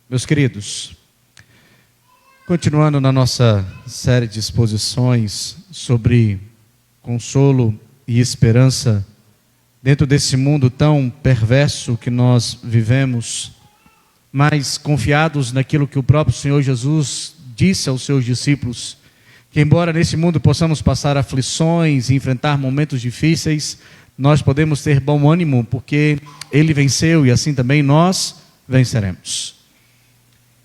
Meus queridos, continuando na nossa série de exposições sobre consolo e esperança dentro desse mundo tão perverso que nós vivemos, mas confiados naquilo que o próprio Senhor Jesus disse aos seus discípulos, que embora nesse mundo possamos passar aflições e enfrentar momentos difíceis, nós podemos ter bom ânimo, porque Ele venceu e assim também nós venceremos.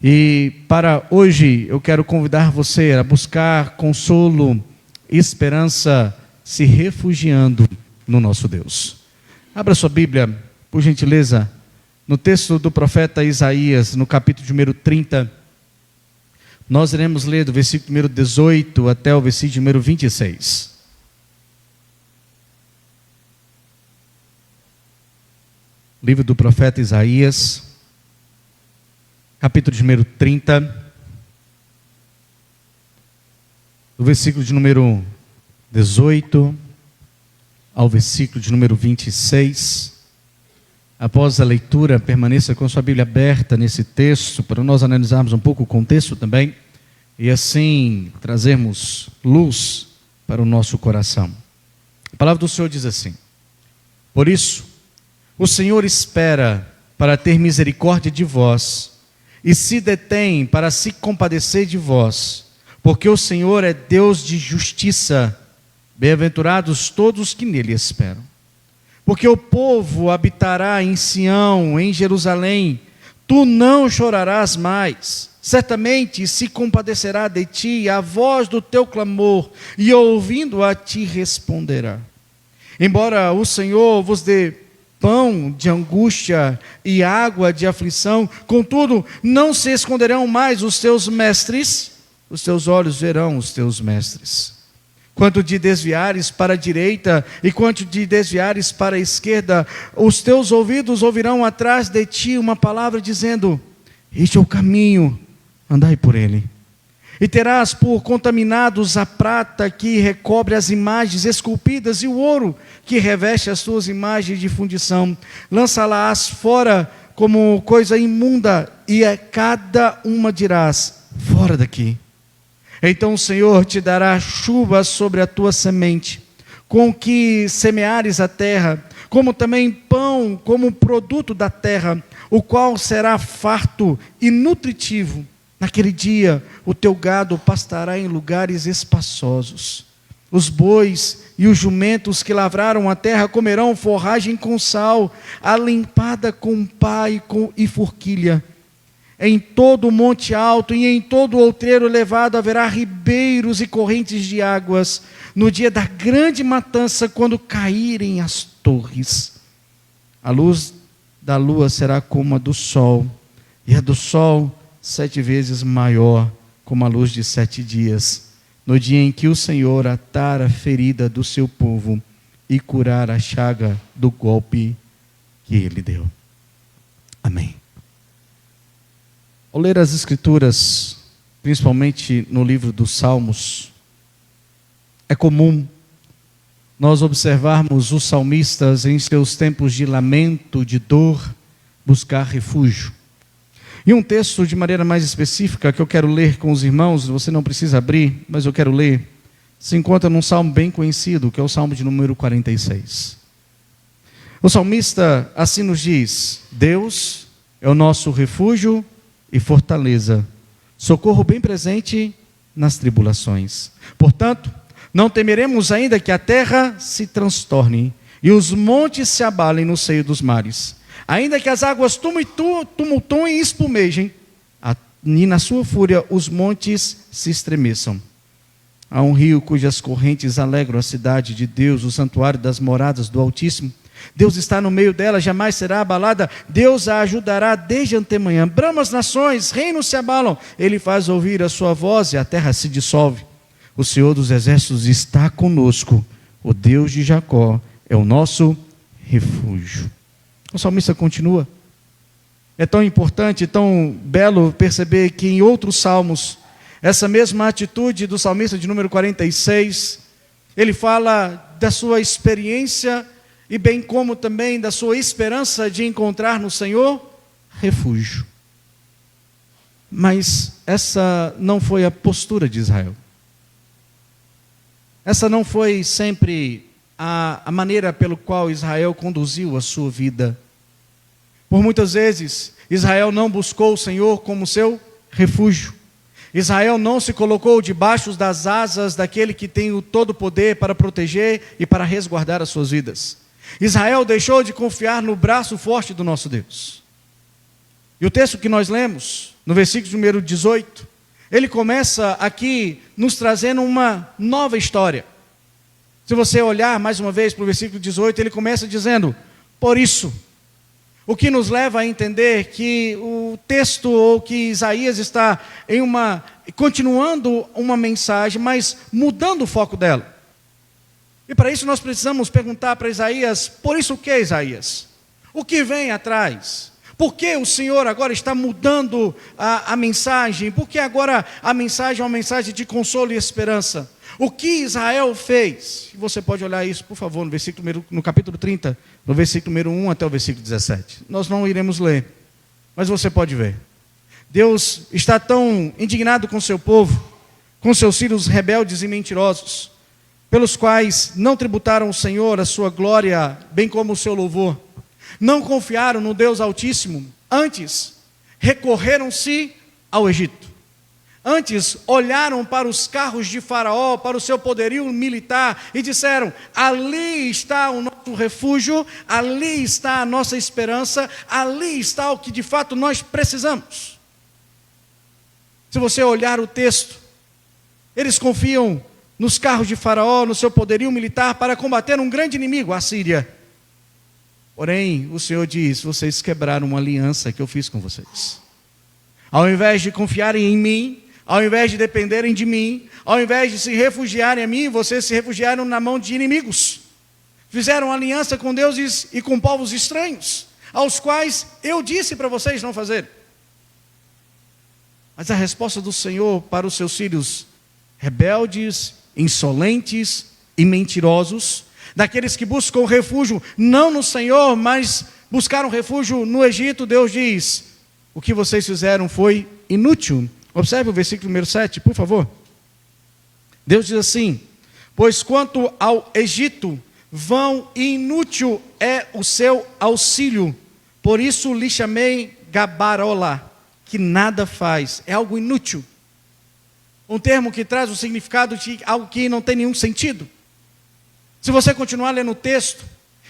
E para hoje eu quero convidar você a buscar consolo e esperança se refugiando no nosso Deus. Abra sua Bíblia, por gentileza, no texto do profeta Isaías, no capítulo número 30. Nós iremos ler do versículo número 18 até o versículo número 26. Livro do profeta Isaías, capítulo de número 30, do versículo de número 18 ao versículo de número 26. Após a leitura, permaneça com sua Bíblia aberta nesse texto, para nós analisarmos um pouco o contexto também, e assim trazermos luz para o nosso coração. A palavra do Senhor diz assim: por isso, o Senhor espera para ter misericórdia de vós, e se detém para se compadecer de vós, porque o Senhor é Deus de justiça, bem-aventurados todos que nele esperam. Porque o povo habitará em Sião, em Jerusalém, tu não chorarás mais, certamente se compadecerá de ti a voz do teu clamor, e ouvindo a ti responderá. Embora o Senhor vos dê pão de angústia e água de aflição, contudo, não se esconderão mais os teus mestres, os teus olhos verão os teus mestres. Quanto de desviares para a direita e quanto de desviares para a esquerda, os teus ouvidos ouvirão atrás de ti uma palavra dizendo: este é o caminho, andai por ele. E terás por contaminados a prata que recobre as imagens esculpidas e o ouro que reveste as tuas imagens de fundição. Lança-las fora como coisa imunda, e a cada uma dirás: fora daqui. Então o Senhor te dará chuva sobre a tua semente, com que semeares a terra, como também pão, como produto da terra, o qual será farto e nutritivo. Naquele dia o teu gado pastará em lugares espaçosos. Os bois e os jumentos que lavraram a terra comerão forragem com sal, alimpada com pá e forquilha. Em todo o monte alto e em todo o outreiro elevado haverá ribeiros e correntes de águas, no dia da grande matança, quando caírem as torres. A luz da lua será como a do sol, e a do sol 7 vezes maior, como a luz de 7 dias, no dia em que o Senhor atar a ferida do seu povo e curar a chaga do golpe que ele deu. Amém. Ao ler as Escrituras, principalmente no livro dos Salmos, é comum nós observarmos os salmistas em seus tempos de lamento, de dor, buscar refúgio. E um texto de maneira mais específica que eu quero ler com os irmãos, você não precisa abrir, mas eu quero ler, se encontra num salmo bem conhecido, que é o salmo de número 46. O salmista assim nos diz: Deus é o nosso refúgio e fortaleza, socorro bem presente nas tribulações. Portanto, não temeremos ainda que a terra se transtorne e os montes se abalem no seio dos mares, ainda que as águas tumultuem e espumejem, e na sua fúria os montes se estremeçam. Há um rio cujas correntes alegram a cidade de Deus, o santuário das moradas do Altíssimo. Deus está no meio dela, jamais será abalada. Deus a ajudará desde antemanhã. Brama as nações, reinos se abalam. Ele faz ouvir a sua voz e a terra se dissolve. O Senhor dos exércitos está conosco. O Deus de Jacó é o nosso refúgio. O salmista continua. É tão importante, tão belo perceber que em outros salmos, essa mesma atitude do salmista de número 46, ele fala da sua experiência e bem como também da sua esperança de encontrar no Senhor refúgio. Mas essa não foi a postura de Israel. Essa não foi sempre a maneira pelo qual Israel conduziu a sua vida. Por muitas vezes, Israel não buscou o Senhor como seu refúgio. Israel não se colocou debaixo das asas daquele que tem o todo poder para proteger e para resguardar as suas vidas. Israel deixou de confiar no braço forte do nosso Deus. E o texto que nós lemos, no versículo número 18, ele começa aqui nos trazendo uma nova história. Se você olhar mais uma vez para o versículo 18, ele começa dizendo, por isso, o que nos leva a entender que o texto, ou que Isaías está continuando uma mensagem, mas mudando o foco dela. E para isso nós precisamos perguntar para Isaías, por isso o que, Isaías? O que vem atrás? Por que o Senhor agora está mudando a mensagem? Por que agora a mensagem é uma mensagem de consolo e esperança? O que Israel fez? Você pode olhar isso, por favor, no capítulo 30, no versículo número 1 até o versículo 17. Nós não iremos ler, mas você pode ver. Deus está tão indignado com seu povo, com seus filhos rebeldes e mentirosos, pelos quais não tributaram o Senhor a sua glória, bem como o seu louvor. Não confiaram no Deus Altíssimo, antes recorreram-se ao Egito. Antes olharam para os carros de Faraó, para o seu poderio militar e disseram, ali está o nosso refúgio, ali está a nossa esperança, ali está o que de fato nós precisamos. Se você olhar o texto, eles confiam nos carros de Faraó, no seu poderio militar para combater um grande inimigo, a Síria. Porém, o Senhor diz, vocês quebraram uma aliança que eu fiz com vocês. Ao invés de confiarem em mim, ao invés de dependerem de mim, ao invés de se refugiarem a mim, vocês se refugiaram na mão de inimigos. Fizeram aliança com deuses e com povos estranhos, aos quais eu disse para vocês não fazerem. Mas a resposta do Senhor para os seus filhos rebeldes, insolentes e mentirosos, daqueles que buscam refúgio não no Senhor, mas buscaram refúgio no Egito, Deus diz, o que vocês fizeram foi inútil. Observe o versículo número 7, por favor. Deus diz assim, pois quanto ao Egito, vão e inútil é o seu auxílio, por isso lhe chamei Gabarola, que nada faz, é algo inútil. Um termo que traz o significado de algo que não tem nenhum sentido. Se você continuar lendo o texto,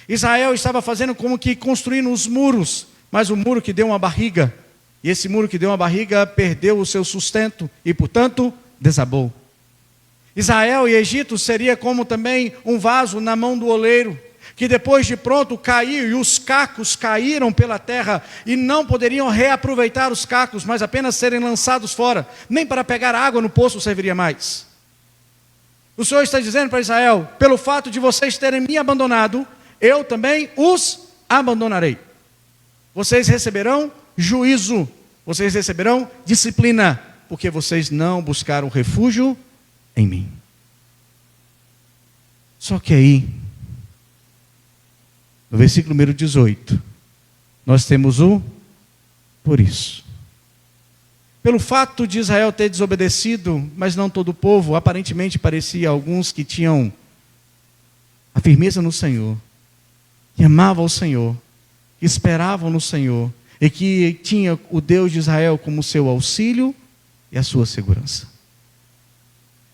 Israel estava fazendo como que construindo os muros, mas o muro que deu uma barriga, e esse muro que deu uma barriga perdeu o seu sustento e, portanto, desabou. Israel e Egito seria como também um vaso na mão do oleiro, que depois de pronto caiu e os cacos caíram pela terra e não poderiam reaproveitar os cacos, mas apenas serem lançados fora, nem para pegar água no poço serviria mais. O Senhor está dizendo para Israel, pelo fato de vocês terem me abandonado, eu também os abandonarei. Vocês receberão juízo, vocês receberão disciplina, porque vocês não buscaram refúgio em mim. Só que aí, no versículo número 18, nós temos o por isso. Pelo fato de Israel ter desobedecido, mas não todo o povo, aparentemente parecia alguns que tinham a firmeza no Senhor, que amavam o Senhor, que esperavam no Senhor, e que tinha o Deus de Israel como seu auxílio e a sua segurança.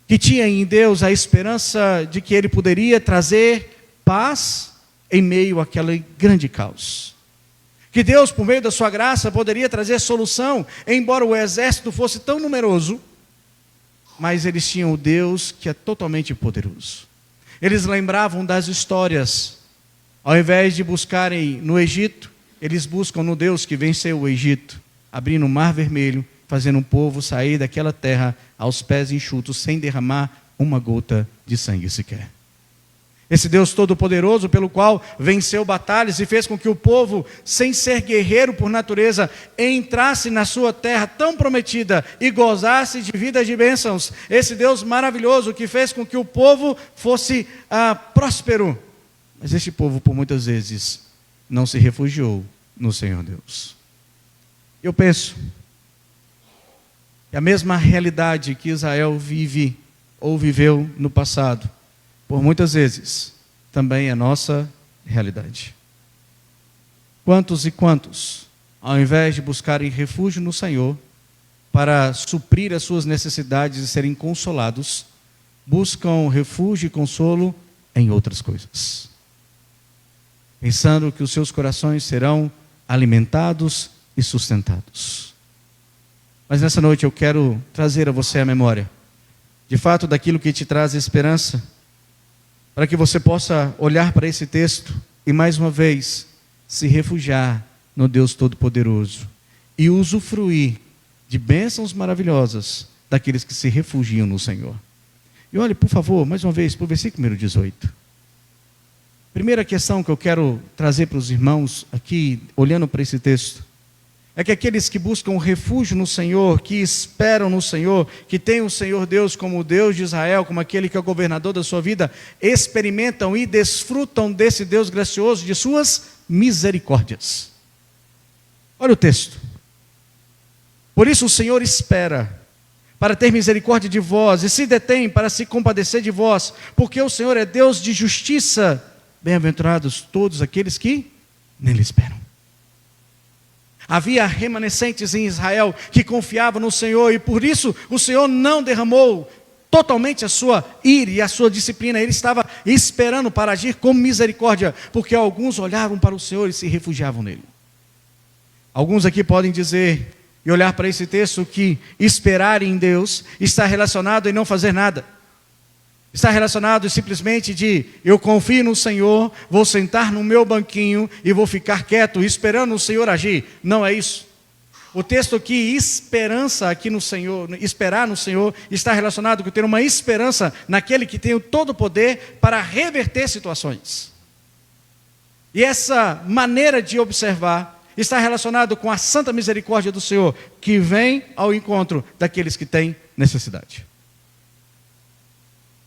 Que tinha em Deus a esperança de que Ele poderia trazer paz em meio àquele grande caos. Que Deus, por meio da sua graça, poderia trazer solução, embora o exército fosse tão numeroso, mas eles tinham o Deus que é totalmente poderoso. Eles lembravam das histórias, ao invés de buscarem no Egito, eles buscam no Deus que venceu o Egito, abrindo o Mar Vermelho, fazendo um povo sair daquela terra aos pés enxutos, sem derramar uma gota de sangue sequer. Esse Deus todo-poderoso, pelo qual venceu batalhas e fez com que o povo, sem ser guerreiro por natureza, entrasse na sua terra tão prometida e gozasse de vida de bênçãos. Esse Deus maravilhoso que fez com que o povo fosse próspero. Mas este povo, por muitas vezes, não se refugiou no Senhor Deus. Eu penso E a mesma realidade que Israel vive ou viveu no passado, por muitas vezes, também é nossa realidade. Quantos e quantos, ao invés de buscarem refúgio no Senhor, para suprir as suas necessidades e serem consolados, buscam refúgio e consolo em outras coisas, pensando que os seus corações serão alimentados e sustentados. Mas nessa noite eu quero trazer a você a memória, de fato, daquilo que te traz esperança, para que você possa olhar para esse texto e mais uma vez se refugiar no Deus Todo-Poderoso e usufruir de bênçãos maravilhosas daqueles que se refugiam no Senhor. E olhe, por favor, mais uma vez, para o versículo número 18. Primeira questão que eu quero trazer para os irmãos aqui, olhando para esse texto, é que aqueles que buscam refúgio no Senhor, que esperam no Senhor, que têm o Senhor Deus como o Deus de Israel, como aquele que é o governador da sua vida, experimentam e desfrutam desse Deus gracioso, de suas misericórdias. Olha o texto. Por isso o Senhor espera para ter misericórdia de vós, e se detém para se compadecer de vós, porque o Senhor é Deus de justiça. Bem-aventurados todos aqueles que nele esperam. Havia remanescentes em Israel que confiavam no Senhor, e por isso o Senhor não derramou totalmente a sua ira e a sua disciplina. Ele estava esperando para agir com misericórdia, porque alguns olhavam para o Senhor e se refugiavam nele. Alguns aqui podem dizer e olhar para esse texto que esperar em Deus está relacionado em não fazer nada. Está relacionado simplesmente de eu confio no Senhor, vou sentar no meu banquinho e vou ficar quieto esperando o Senhor agir. Não é isso. O texto aqui, esperança aqui no Senhor, esperar no Senhor, está relacionado com ter uma esperança naquele que tem o todo poder para reverter situações. E essa maneira de observar está relacionado com a santa misericórdia do Senhor, que vem ao encontro daqueles que têm necessidade.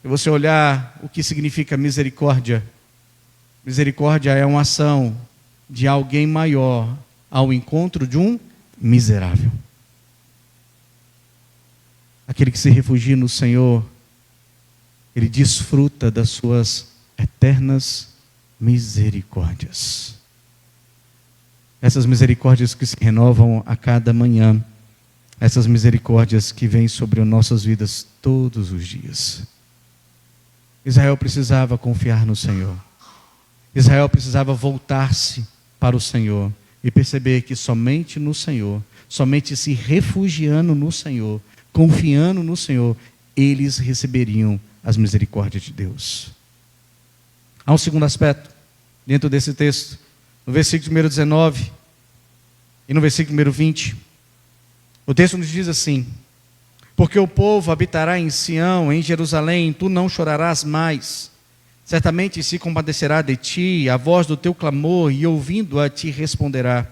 Se você olhar o que significa misericórdia, misericórdia é uma ação de alguém maior ao encontro de um miserável. Aquele que se refugia no Senhor, ele desfruta das suas eternas misericórdias. Essas misericórdias que se renovam a cada manhã, essas misericórdias que vêm sobre as nossas vidas todos os dias. Israel precisava confiar no Senhor. Israel precisava voltar-se para o Senhor e perceber que somente no Senhor, somente se refugiando no Senhor, confiando no Senhor, eles receberiam as misericórdias de Deus. Há um segundo aspecto dentro desse texto. No versículo número 19 e no versículo número 20, o texto nos diz assim: porque o povo habitará em Sião, em Jerusalém, tu não chorarás mais, certamente se compadecerá de ti, a voz do teu clamor, e ouvindo-a te responderá.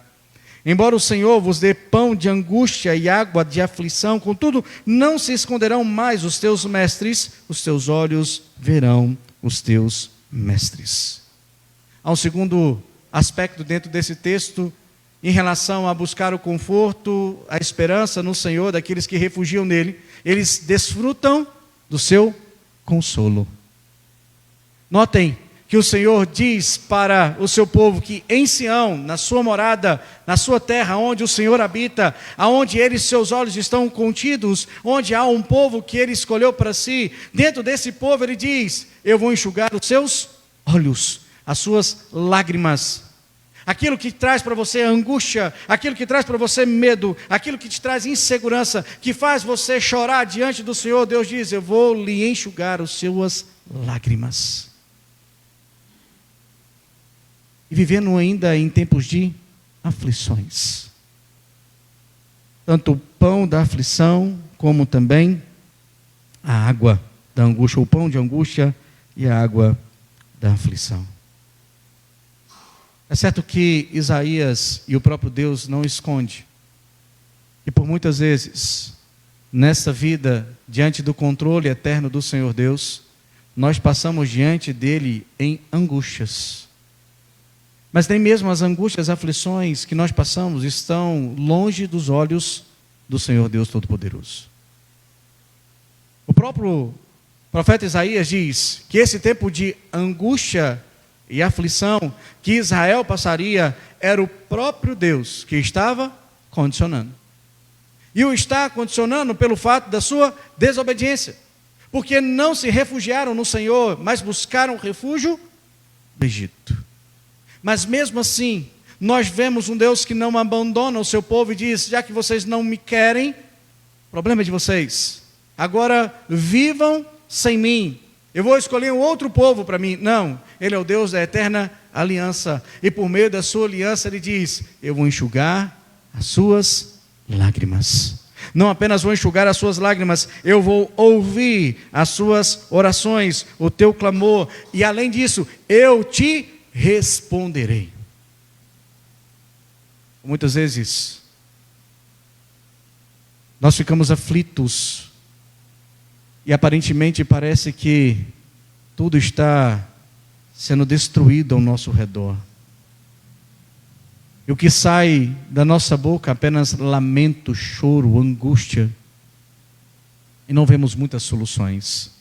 Embora o Senhor vos dê pão de angústia e água de aflição, contudo, não se esconderão mais os teus mestres, os teus olhos verão os teus mestres. Há um segundo aspecto dentro desse texto, em relação a buscar o conforto, a esperança no Senhor, daqueles que refugiam nele. Eles desfrutam do seu consolo. Notem que o Senhor diz para o seu povo que em Sião, na sua morada, na sua terra, onde o Senhor habita, aonde seus olhos estão contidos, onde há um povo que ele escolheu para si, dentro desse povo ele diz: eu vou enxugar os seus olhos, as suas lágrimas. Aquilo que traz para você angústia, aquilo que traz para você medo, aquilo que te traz insegurança, que faz você chorar diante do Senhor, Deus diz: eu vou lhe enxugar as suas lágrimas. E vivendo ainda em tempos de aflições, tanto o pão da aflição, como também a água da angústia, o pão de angústia e a água da aflição. É certo que Isaías e o próprio Deus não esconde que por muitas vezes, nessa vida, diante do controle eterno do Senhor Deus, nós passamos diante dele em angústias. Mas nem mesmo as angústias, as aflições que nós passamos estão longe dos olhos do Senhor Deus Todo-Poderoso. O próprio profeta Isaías diz que esse tempo de angústia e aflição que Israel passaria era o próprio Deus que estava condicionando. E o está condicionando pelo fato da sua desobediência. Porque não se refugiaram no Senhor, mas buscaram refúgio no Egito. Mas mesmo assim, nós vemos um Deus que não abandona o seu povo e diz: já que vocês não me querem, problema é de vocês. Agora vivam sem mim. Eu vou escolher um outro povo para mim. Não, Ele é o Deus da eterna aliança. E por meio da sua aliança Ele diz: eu vou enxugar as suas lágrimas. Não apenas vou enxugar as suas lágrimas, eu vou ouvir as suas orações, o teu clamor. E além disso, eu te responderei. Muitas vezes, nós ficamos aflitos. E aparentemente parece que tudo está sendo destruído ao nosso redor. E o que sai da nossa boca é apenas lamento, choro, angústia. E não vemos muitas soluções.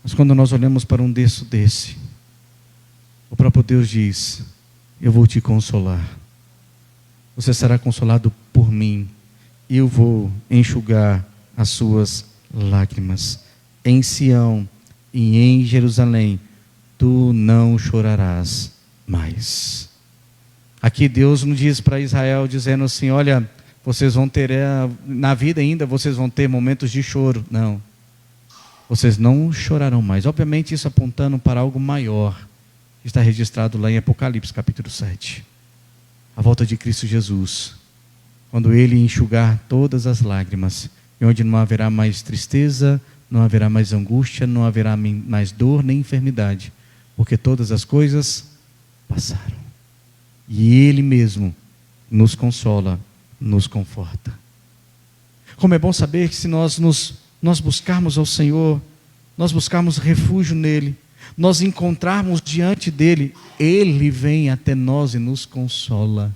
Mas quando nós olhamos para um texto desse, o próprio Deus diz: eu vou te consolar. Você será consolado por mim. E eu vou enxugar as suas lágrimas. Em Sião e em Jerusalém tu não chorarás mais. Aqui Deus não diz para Israel dizendo assim: olha, vocês vão ter, na vida ainda vocês vão ter momentos de choro. Não, vocês não chorarão mais. Obviamente isso apontando para algo maior, que está registrado lá em Apocalipse capítulo 7. A volta de Cristo Jesus, quando Ele enxugar todas as lágrimas, e onde não haverá mais tristeza, não haverá mais angústia, não haverá mais dor nem enfermidade, porque todas as coisas passaram. E Ele mesmo nos consola, nos conforta. Como é bom saber que se nós buscarmos ao Senhor, nós buscarmos refúgio nele, nós encontrarmos diante dele, Ele vem até nós e nos consola.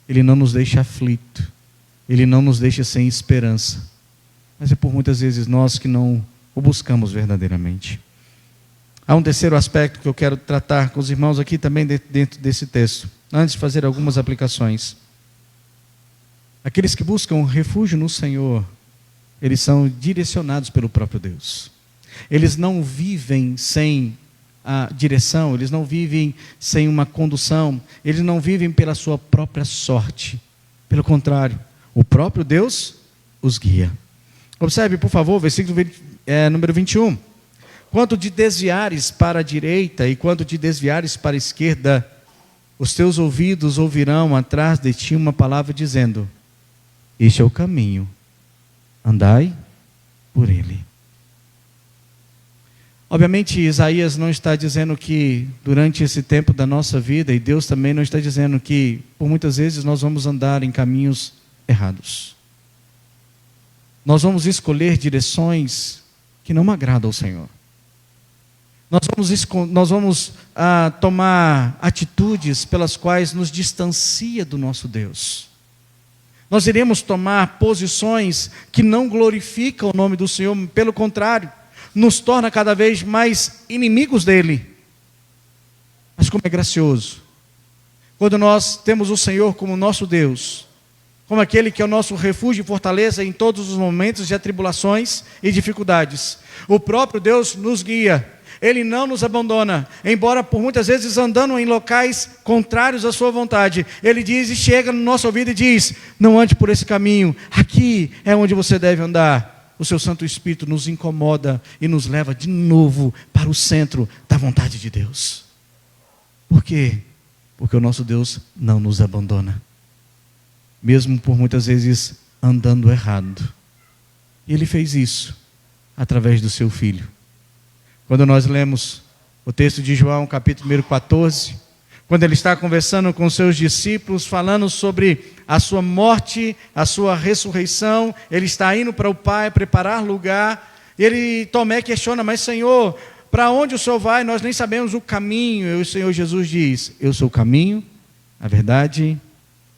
Ele não nos deixa aflito, Ele não nos deixa sem esperança, mas é por muitas vezes nós que não o buscamos verdadeiramente. Há um terceiro aspecto que eu quero tratar com os irmãos aqui também dentro desse texto, antes de fazer algumas aplicações. Aqueles que buscam refúgio no Senhor, eles são direcionados pelo próprio Deus. Eles não vivem sem a direção, eles não vivem sem uma condução, eles não vivem pela sua própria sorte. Pelo contrário, o próprio Deus os guia. Observe, por favor, versículo número 21. Quando te desviares para a direita e quando te desviares para a esquerda, os teus ouvidos ouvirão atrás de ti uma palavra dizendo: este é o caminho, andai por ele. Obviamente Isaías não está dizendo que durante esse tempo da nossa vida, e Deus também não está dizendo que por muitas vezes nós vamos andar em caminhos errados. Nós vamos escolher direções que não agradam ao Senhor. Nós vamos tomar atitudes pelas quais nos distancia do nosso Deus. Nós iremos tomar posições que não glorificam o nome do Senhor, pelo contrário, nos torna cada vez mais inimigos dele. Mas como é gracioso, quando nós temos o Senhor como nosso Deus, como aquele que é o nosso refúgio e fortaleza em todos os momentos de atribulações e dificuldades. O próprio Deus nos guia. Ele não nos abandona, embora por muitas vezes andando em locais contrários à sua vontade. Ele diz e chega no nosso ouvido e diz: não ande por esse caminho, aqui é onde você deve andar. O seu Santo Espírito nos incomoda e nos leva de novo para o centro da vontade de Deus. Por quê? Porque o nosso Deus não nos abandona, mesmo por muitas vezes andando errado. E Ele fez isso através do seu Filho. Quando nós lemos o texto de João, capítulo número 14, quando ele está conversando com seus discípulos, falando sobre a sua morte, a sua ressurreição, ele está indo para o Pai preparar lugar, e Tomé questiona: mas Senhor, para onde o Senhor vai? Nós nem sabemos o caminho. E o Senhor Jesus diz: eu sou o caminho, a verdade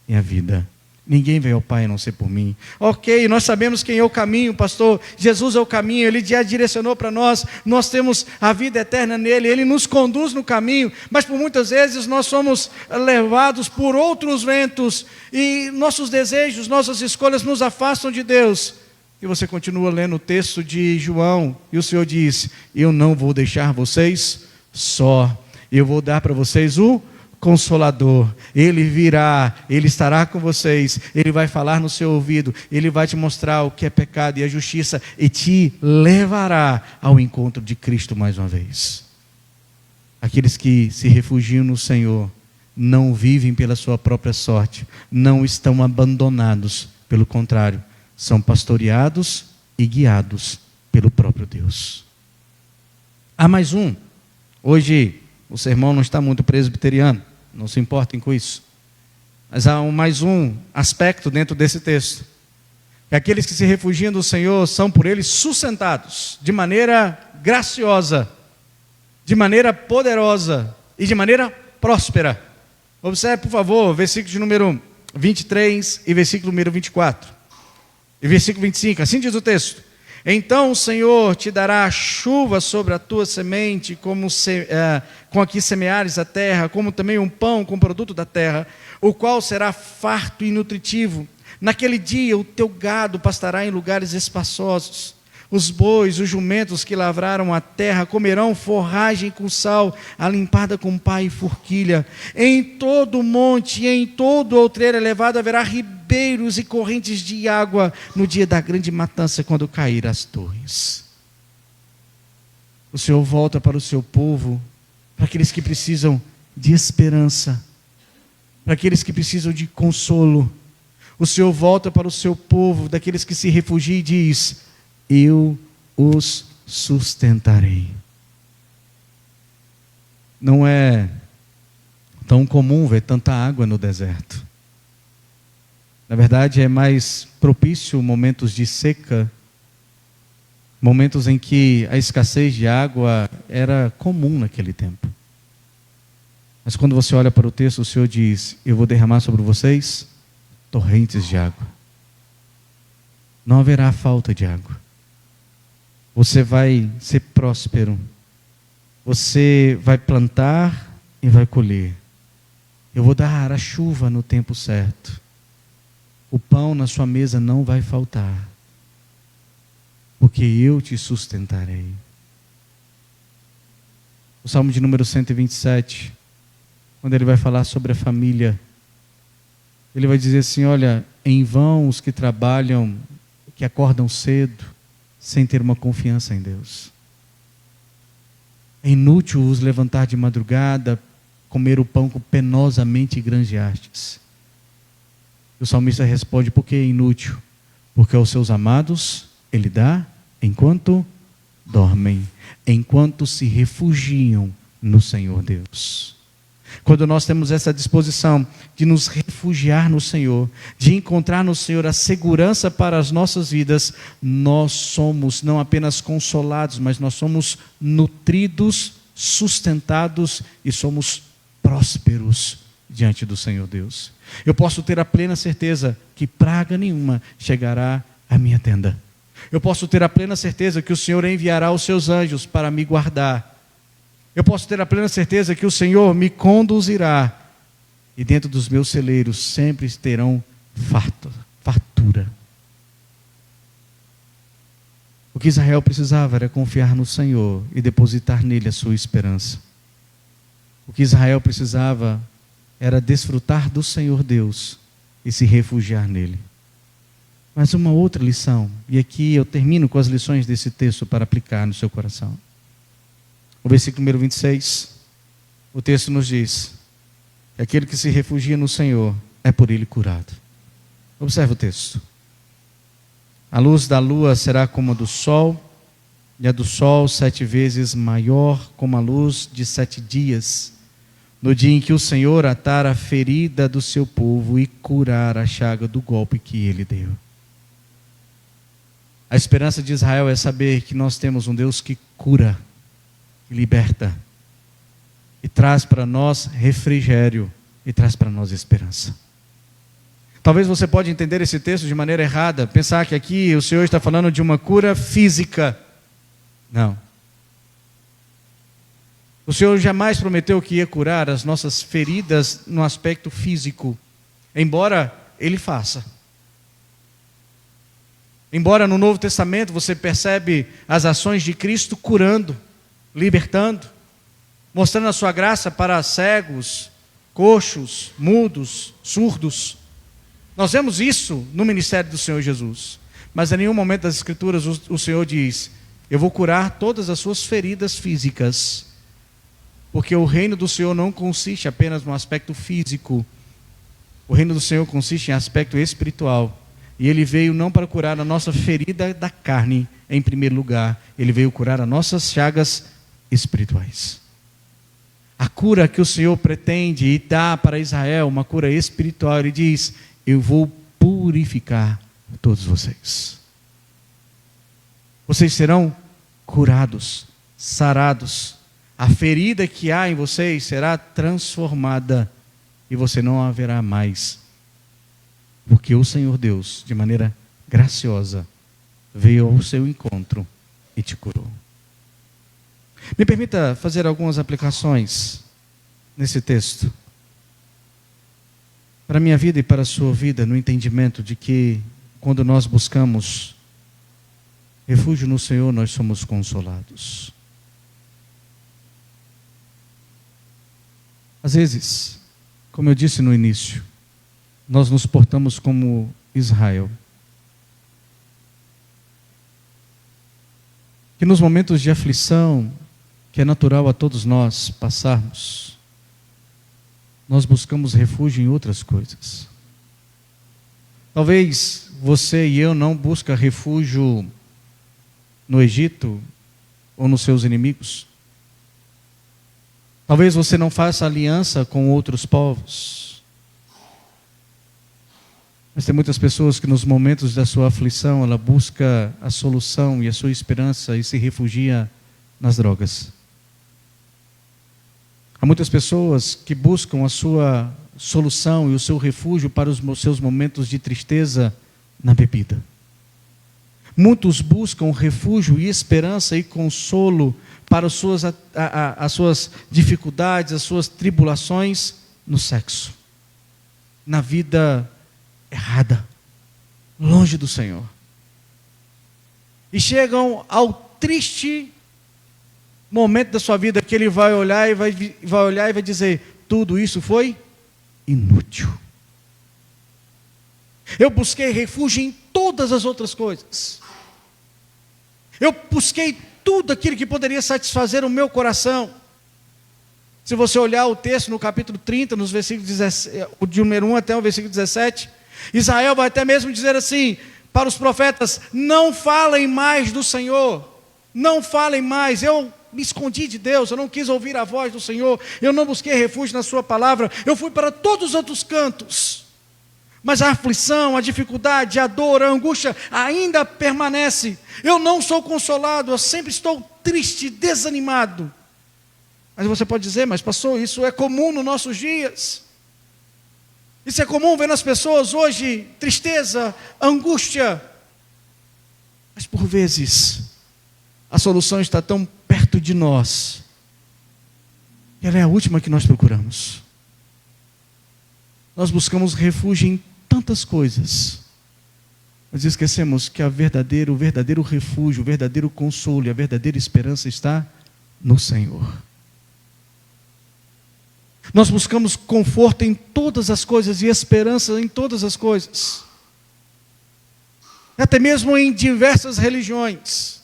e a vida. Ninguém veio ao Pai a não ser por mim. Ok, nós sabemos quem é o caminho, pastor. Jesus é o caminho, Ele já direcionou para nós. Nós temos a vida eterna nele, Ele nos conduz no caminho. Mas por muitas vezes nós somos levados por outros ventos e nossos desejos, nossas escolhas nos afastam de Deus. E você continua lendo o texto de João e o Senhor diz: eu não vou deixar vocês só. Eu vou dar para vocês o Consolador. Ele virá, Ele estará com vocês, Ele vai falar no seu ouvido, Ele vai te mostrar o que é pecado e a justiça e te levará ao encontro de Cristo mais uma vez. Aqueles que se refugiam no Senhor não vivem pela sua própria sorte, não estão abandonados, pelo contrário, são pastoreados e guiados pelo próprio Deus. Há mais um. Hoje o sermão não está muito presbiteriano, não se importem com isso. Mas há mais um aspecto dentro desse texto. Que aqueles que se refugiam do Senhor são por Ele sustentados de maneira graciosa, de maneira poderosa e de maneira próspera. Observe, por favor, versículo de número 23 e versículo número 24. E versículo 25, assim diz o texto: então o Senhor te dará chuva sobre a tua semente, com a que semeares a terra, como também um pão com o produto da terra, o qual será farto e nutritivo. Naquele dia o teu gado pastará em lugares espaçosos. Os bois, os jumentos que lavraram a terra comerão forragem com sal, alimpada com pá e forquilha. Em todo monte e em todo outreiro elevado haverá ribeiros e correntes de água no dia da grande matança, quando cair as torres. O Senhor volta para o seu povo, para aqueles que precisam de esperança, para aqueles que precisam de consolo. O Senhor volta para o seu povo, daqueles que se refugiam, e diz: eu os sustentarei. Não é tão comum ver tanta água no deserto. Na verdade, é mais propício momentos de seca, momentos em que a escassez de água era comum naquele tempo. Mas quando você olha para o texto, o Senhor diz: eu vou derramar sobre vocês torrentes de água. Não haverá falta de água. Você vai ser próspero. Você vai plantar e vai colher. Eu vou dar a chuva no tempo certo. O pão na sua mesa não vai faltar, porque eu te sustentarei. O Salmo de número 127, quando ele vai falar sobre a família, ele vai dizer assim: olha, em vão os que trabalham, que acordam cedo, sem ter uma confiança em Deus. É inútil os levantar de madrugada, comer o pão que penosamente granjeastes. O salmista responde: por que é inútil? Porque aos seus amados Ele dá enquanto dormem, enquanto se refugiam no Senhor Deus. Quando nós temos essa disposição de nos refugiar no Senhor, de encontrar no Senhor a segurança para as nossas vidas, nós somos não apenas consolados, mas nós somos nutridos, sustentados e somos prósperos diante do Senhor Deus. Eu posso ter a plena certeza que praga nenhuma chegará à minha tenda. Eu posso ter a plena certeza que o Senhor enviará os seus anjos para me guardar. Eu posso ter a plena certeza que o Senhor me conduzirá, e dentro dos meus celeiros sempre terão fartura. O que Israel precisava era confiar no Senhor e depositar nele a sua esperança. O que Israel precisava era desfrutar do Senhor Deus e se refugiar nele. Mas uma outra lição, e aqui eu termino com as lições desse texto para aplicar no seu coração. O versículo número 26, o texto nos diz que aquele que se refugia no Senhor é por Ele curado. Observe o texto. A luz da lua será como a do sol, e a do sol 7 vezes maior, como a luz de 7 dias, no dia em que o Senhor atar a ferida do seu povo e curar a chaga do golpe que Ele deu. A esperança de Israel é saber que nós temos um Deus que cura, que liberta, e traz para nós refrigério, e traz para nós esperança. Talvez você pode entender esse texto de maneira errada, pensar que aqui o Senhor está falando de uma cura física. Não. O Senhor jamais prometeu que ia curar as nossas feridas no aspecto físico, embora Ele faça. Embora no Novo Testamento você percebe as ações de Cristo curando, libertando, mostrando a sua graça para cegos, coxos, mudos, surdos. Nós vemos isso no ministério do Senhor Jesus. Mas em nenhum momento das Escrituras o Senhor diz: eu vou curar todas as suas feridas físicas. Porque o reino do Senhor não consiste apenas no aspecto físico. O reino do Senhor consiste em aspecto espiritual. E Ele veio não para curar a nossa ferida da carne, em primeiro lugar. Ele veio curar as nossas chagas espirituais. A cura que o Senhor pretende e dá para Israel, uma cura espiritual, Ele diz: eu vou purificar todos vocês. Vocês serão curados, sarados. A ferida que há em vocês será transformada e você não haverá mais. Porque o Senhor Deus, de maneira graciosa, veio ao seu encontro e te curou. Me permita fazer algumas aplicações nesse texto. Para a minha vida e para a sua vida, no entendimento de que quando nós buscamos refúgio no Senhor, nós somos consolados. Às vezes, como eu disse no início, nós nos portamos como Israel. Que nos momentos de aflição, que é natural a todos nós passarmos, nós buscamos refúgio em outras coisas. Talvez você e eu não busquem refúgio no Egito ou nos seus inimigos. Talvez você não faça aliança com outros povos. Mas tem muitas pessoas que nos momentos da sua aflição, ela busca a solução e a sua esperança e se refugia nas drogas. Há muitas pessoas que buscam a sua solução e o seu refúgio para os seus momentos de tristeza na bebida. Muitos buscam refúgio e esperança e consolo para as suas dificuldades, as suas tribulações no sexo, na vida errada, longe do Senhor. E chegam ao triste momento da sua vida que ele vai olhar e vai dizer: tudo isso foi inútil. Eu busquei refúgio em todas as outras coisas. Eu busquei tudo aquilo que poderia satisfazer o meu coração. Se você olhar o texto no capítulo 30, nos versículos 17, de número 1 até o versículo 17, Israel vai até mesmo dizer assim para os profetas: não falem mais do Senhor, não falem mais. Eu me escondi de Deus, eu não quis ouvir a voz do Senhor, eu não busquei refúgio na sua palavra, eu fui para todos os outros cantos. Mas a aflição, a dificuldade, a dor, a angústia ainda permanece. Eu não sou consolado, eu sempre estou triste, desanimado. Mas você pode dizer: mas pastor, isso é comum nos nossos dias. Isso é comum ver nas pessoas hoje, tristeza, angústia. Mas por vezes, a solução está tão perto de nós, que ela é a última que nós procuramos. Nós buscamos refúgio em tantas coisas, mas esquecemos que o verdadeiro refúgio, o verdadeiro consolo e a verdadeira esperança está no Senhor. Nós buscamos conforto em todas as coisas e esperança em todas as coisas, até mesmo em diversas religiões.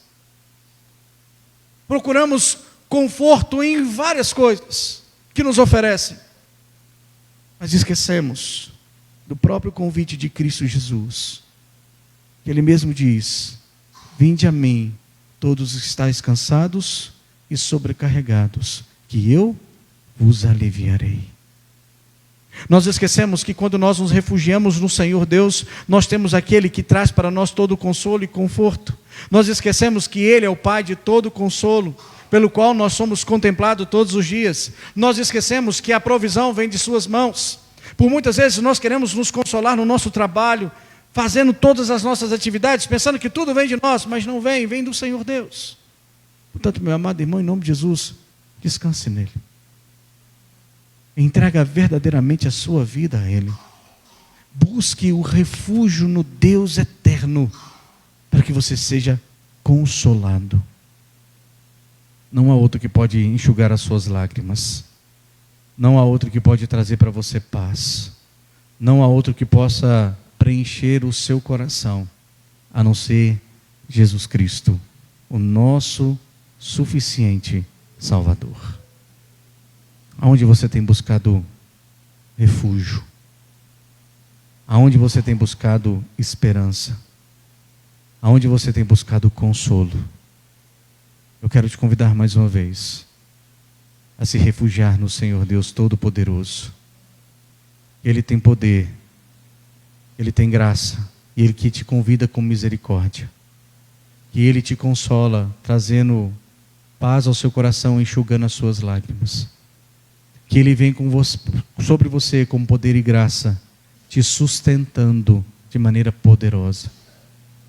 Procuramos conforto em várias coisas que nos oferecem, mas esquecemos do próprio convite de Cristo Jesus, que Ele mesmo diz: vinde a mim, todos os que estáis cansados e sobrecarregados, que eu vos aliviarei. Nós esquecemos que quando nós nos refugiamos no Senhor Deus, nós temos aquele que traz para nós todo o consolo e conforto. Nós esquecemos que Ele é o Pai de todo consolo, pelo qual nós somos contemplados todos os dias. Nós esquecemos que a provisão vem de suas mãos. Por muitas vezes nós queremos nos consolar no nosso trabalho, fazendo todas as nossas atividades, pensando que tudo vem de nós, mas não vem, vem do Senhor Deus. Portanto, meu amado irmão, em nome de Jesus, descanse nele. Entrega verdadeiramente a sua vida a Ele. Busque o refúgio no Deus eterno, para que você seja consolado. Não há outro que pode enxugar as suas lágrimas. Não há outro que pode trazer para você paz. Não há outro que possa preencher o seu coração, a não ser Jesus Cristo, o nosso suficiente Salvador. Aonde você tem buscado refúgio? Aonde você tem buscado esperança? Aonde você tem buscado consolo? Eu quero te convidar mais uma vez a se refugiar no Senhor Deus Todo-Poderoso. Ele tem poder, Ele tem graça, e Ele que te convida com misericórdia. E Ele te consola, trazendo paz ao seu coração, enxugando as suas lágrimas. Que Ele vem com você, sobre você com poder e graça, te sustentando de maneira poderosa.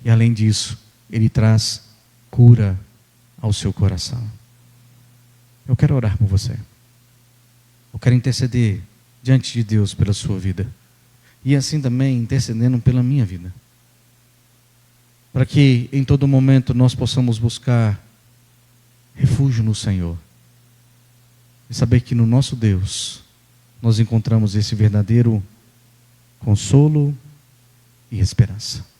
E além disso, Ele traz cura ao seu coração. Eu quero orar por você. Eu quero interceder diante de Deus pela sua vida. E assim também intercedendo pela minha vida. Para que em todo momento nós possamos buscar refúgio no Senhor. E saber que no nosso Deus nós encontramos esse verdadeiro consolo e esperança.